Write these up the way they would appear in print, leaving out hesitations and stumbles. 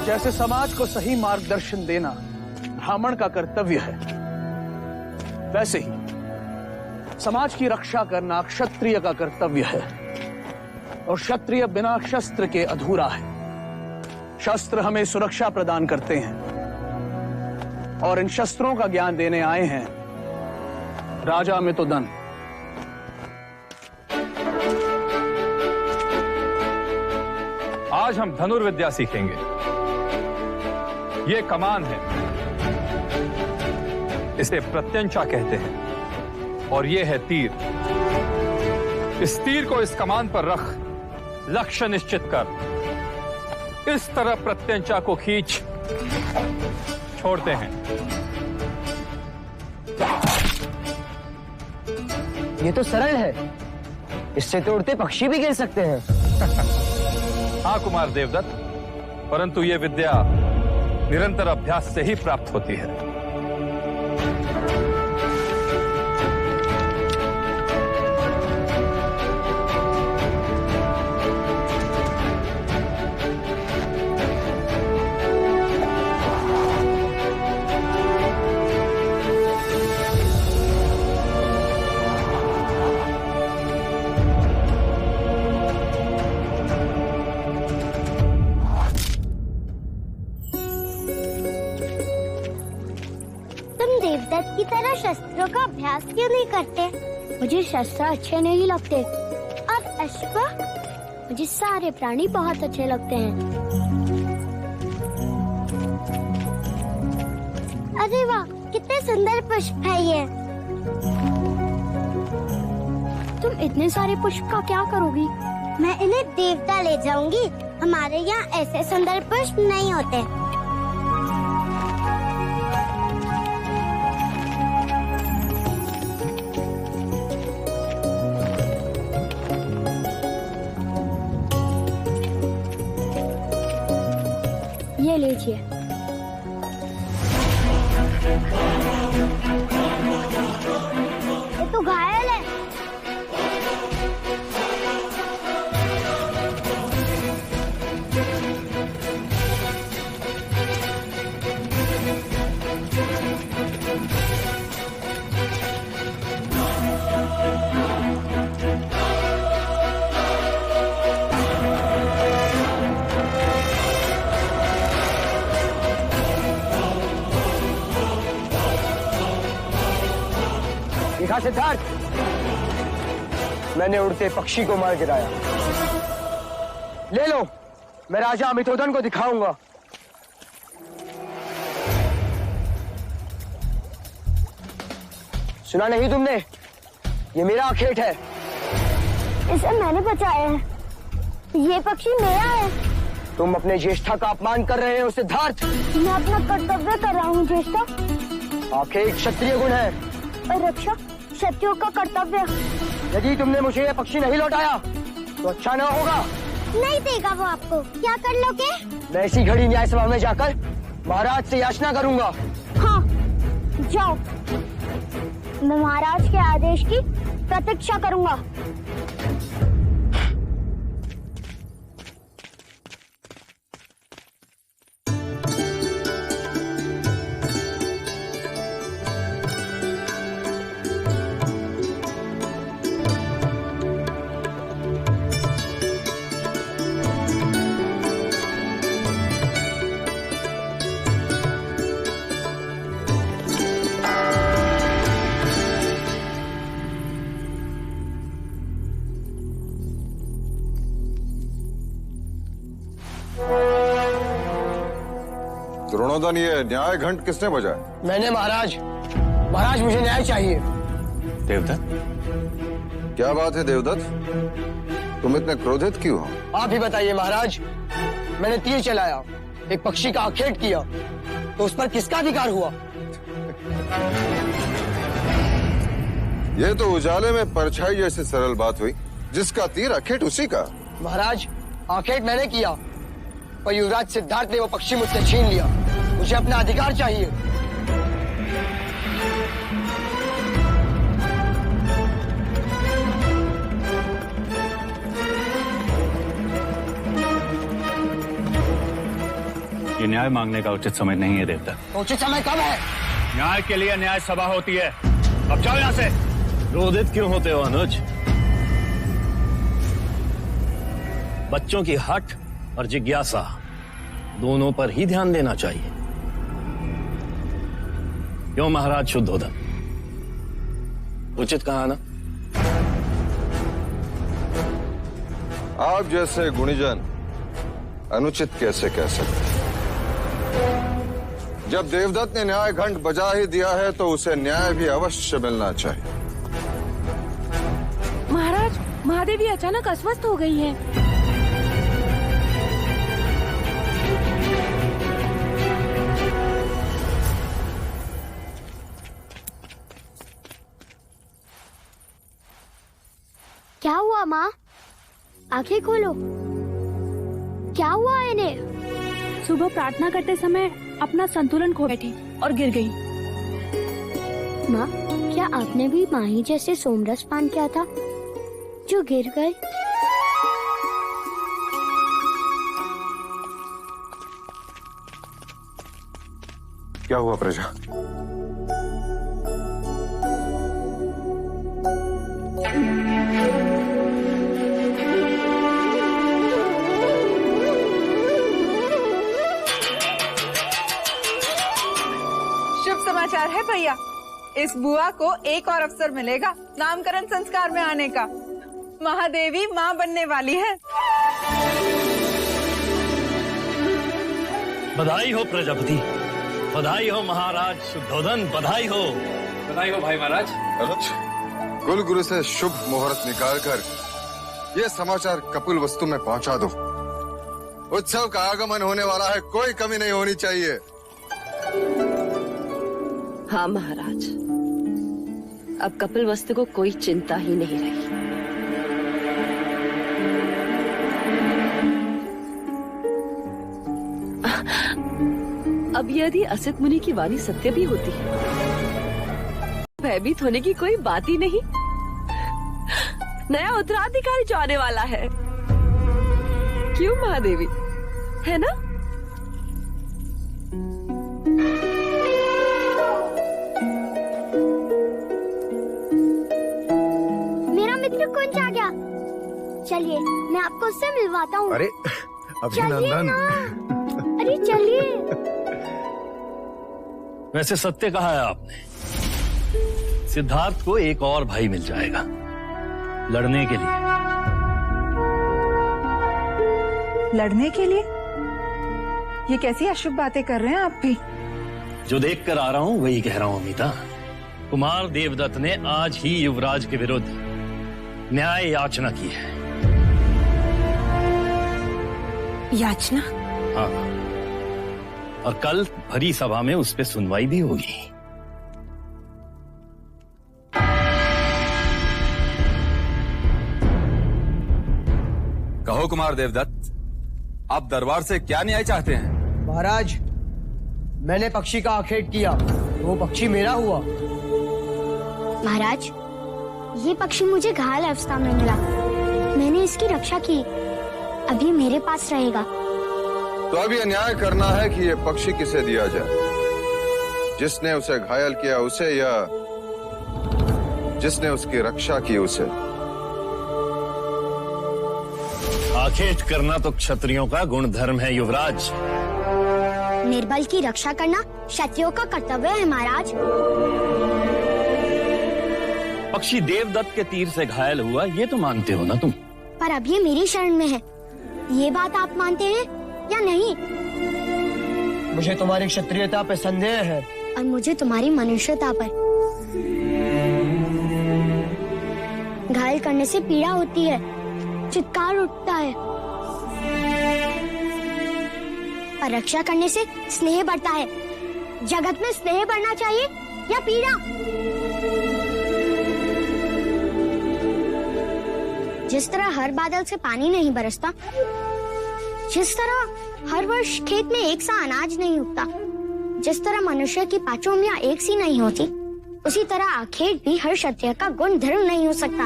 जैसे समाज को सही मार्गदर्शन देना ब्राह्मण का कर्तव्य है, वैसे ही समाज की रक्षा करना क्षत्रिय का कर्तव्य है। और क्षत्रिय बिना शस्त्र के अधूरा है। शस्त्र हमें सुरक्षा प्रदान करते हैं और इन शस्त्रों का ज्ञान देने आए हैं राजा अमितोदन। आज हम धनुर्विद्या सीखेंगे। ये कमान है, इसे प्रत्यंचा कहते हैं, और ये है तीर। इस तीर को इस कमान पर रख लक्ष्य निश्चित कर इस तरह प्रत्यंचा को खींच छोड़ते हैं। ये तो सरल है, इससे तो उड़ते पक्षी भी गिर सकते हैं। हाँ कुमार देवदत्त, परंतु ये विद्या निरंतर अभ्यास से ही प्राप्त होती है। देवदत्त की तरह शस्त्रों का अभ्यास क्यों नहीं करते? मुझे शस्त्र अच्छे नहीं लगते। और अश्व? मुझे सारे प्राणी बहुत अच्छे लगते हैं। अरे वाह, कितने सुंदर पुष्प है ये। तुम इतने सारे पुष्प का क्या करोगी? मैं इन्हें देवता ले जाऊंगी। हमारे यहाँ ऐसे सुंदर पुष्प नहीं होते। ये लीजिए। ये तो घायल है। देखा सिद्धार्थ, मैंने उड़ते पक्षी को मार गिराया। ले लो, मैं राजा अमितोदन को दिखाऊंगा। सुना नहीं तुमने? ये मेरा आखेट है। इसे मैंने बचाया है। ये पक्षी मेरा है। तुम अपने ज्येष्ठा का अपमान कर रहे हो सिद्धार्थ। मैं अपना कर्तव्य कर रहा हूँ ज्येष्ठा। आखेट क्षत्रिय गुण है और रक्षा क्षत्रियों का कर्तव्य। यदि तुमने मुझे ये पक्षी नहीं लौटाया तो अच्छा न होगा। नहीं देगा वो आपको। क्या कर लोगे? मैं इसी घड़ी न्याय सभा में जाकर महाराज से याचना करूंगा। हाँ, जाओ। मैं महाराज के आदेश की प्रतीक्षा करूंगा। द्रोणोदन, ये न्याय घंट किसने बजाया? मैंने महाराज। महाराज, मुझे न्याय चाहिए। देवदत्त, क्या बात है देवदत्त? तुम इतने क्रोधित क्यों हो? आप ही बताइए महाराज। मैंने तीर चलाया, एक पक्षी का आखेट किया, तो उस पर किसका अधिकार हुआ? ये तो उजाले में परछाई जैसी सरल बात हुई। जिसका तीर आखेट उसी का। महाराज, आखेट मैंने किया, पर युवराज सिद्धार्थ ने वो पक्षी मुझसे छीन लिया। मुझे अपना अधिकार चाहिए। ये न्याय मांगने का उचित समय नहीं है देवता। तो उचित समय कब है? न्याय के लिए न्याय सभा होती है। अब जाओ यहाँ से। क्रोधित क्यों होते हो अनुज? बच्चों की हठ और जिज्ञासा दोनों पर ही ध्यान देना चाहिए। क्यों महाराज शुद्धोधन? उचित कहा ना? आप जैसे गुणीजन अनुचित कैसे कह सकते? जब देवदत्त ने न्याय घंट बजा ही दिया है तो उसे न्याय भी अवश्य मिलना चाहिए। महाराज, महादेवी अचानक अस्वस्थ हो गई है। क्या हुआ माँ? आंखें खोलो। क्या हुआ इन्हें? सुबह प्रार्थना करते समय अपना संतुलन खो बैठी और गिर गई। माँ, क्या आपने भी माही जैसे सोमरस पान किया था जो गिर गए? क्या हुआ प्रजा? समाचार है भैया, इस बुआ को एक और अवसर मिलेगा नामकरण संस्कार में आने का। महादेवी माँ बनने वाली है। बधाई हो प्रजापति, बधाई हो महाराज शुद्धोधन, बधाई हो। बधाई हो भाई महाराज। अनुज, कुल गुरु से शुभ मुहूर्त निकाल कर ये समाचार कपिल वस्तु में पहुंचा दो। उत्सव का आगमन होने वाला है, कोई कमी नहीं होनी चाहिए। हाँ महाराज, अब कपिल वस्तु को कोई चिंता ही नहीं रही। अब यदि असित मुनि की वाणी सत्य भी होती है, भयभीत होने की कोई बात ही नहीं। नया उत्तराधिकारी जो आने वाला है, क्यों महादेवी, है ना? चलिए मैं आपको उससे मिलवाता हूँ। अरे अभिनंदन। अरे चलिए। वैसे सत्य कहा है आपने, सिद्धार्थ को एक और भाई मिल जाएगा लड़ने के लिए। लड़ने के लिए? ये कैसी अशुभ बातें कर रहे हैं आप भी? जो देख कर आ रहा हूँ वही कह रहा हूँ अमिता। कुमार देवदत्त ने आज ही युवराज के विरुद्ध न्याय याचना की है। याचना? हाँ, और कल भरी सभा में उस पे सुनवाई भी होगी। कहो कुमार देवदत्त, आप दरबार से क्या न्याय चाहते हैं? महाराज, मैंने पक्षी का आखेट किया, वो पक्षी मेरा हुआ। महाराज, ये पक्षी मुझे घायल अवस्था में मिला, मैंने इसकी रक्षा की, अभी मेरे पास रहेगा। तो अब यह न्याय करना है कि यह पक्षी किसे दिया जाए, जिसने उसे घायल किया उसे या जिसने उसकी रक्षा की उसे। आखेट करना तो क्षत्रियों का गुण धर्म है युवराज। निर्बल की रक्षा करना क्षत्रियों का कर्तव्य है महाराज। पक्षी देवदत्त के तीर से घायल हुआ, ये तो मानते हो ना तुम? पर अब ये मेरी शरण में है, ये बात आप मानते हैं या नहीं? मुझे तुम्हारी क्षत्रियता पे संदेह है। और मुझे तुम्हारी मनुष्यता पर। घायल करने से पीड़ा होती है, चित्कार उठता है, पर रक्षा करने से स्नेह बढ़ता है। जगत में स्नेह बढ़ना चाहिए या पीड़ा? जिस तरह हर बादल से पानी नहीं बरसता, जिस तरह हर वर्ष खेत में एक सा अनाज नहीं उगता, जिस तरह मनुष्य की पांचों उंगलियां एक सी नहीं होती, उसी तरह आखेट भी हर क्षत्रिय का गुण धर्म नहीं हो सकता।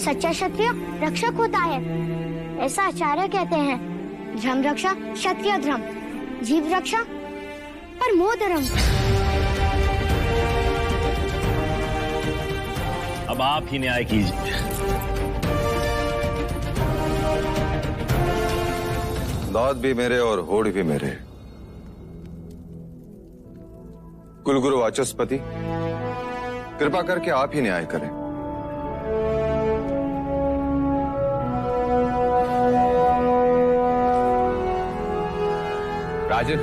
सच्चा क्षत्रिय रक्षक होता है, ऐसा आचार्य कहते हैं। धर्म रक्षा क्षत्रिय धर्म, जीव रक्षा परमो धर्म। अब आप ही न्याय कीजिए। दांत भी मेरे और होड़ भी मेरे। कुलगुरु वाचस्पति, कृपा करके आप ही न्याय करें। राजन,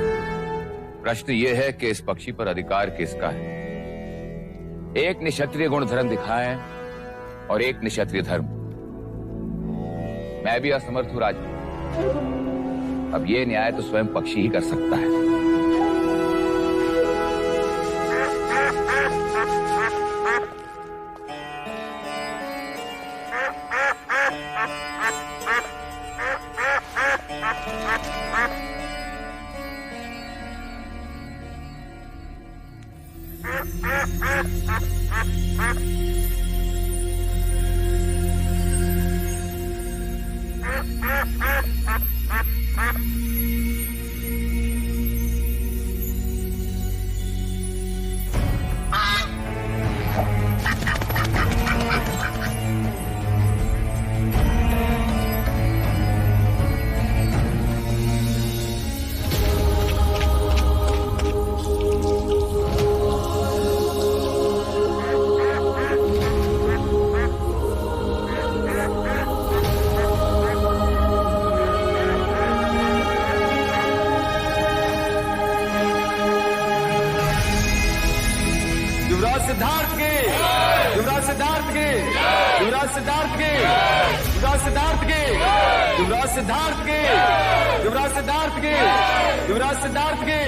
प्रश्न ये है कि इस पक्षी पर अधिकार किसका है? एक ने क्षत्रिय गुण धर्म दिखाए और एक ने क्षत्रिय धर्म। मैं भी असमर्थ हूं राजन। अब ये न्याय तो स्वयं पक्षी ही कर सकता है। युवराज सिद्धार्थ के, युवराज सिद्धार्थ के, युवराज सिद्धार्थ के, युवराज सिद्धार्थ के, युवराज सिद्धार्थ के, युवराज सिद्धार्थ के, युवराज सिद्धार्थ के।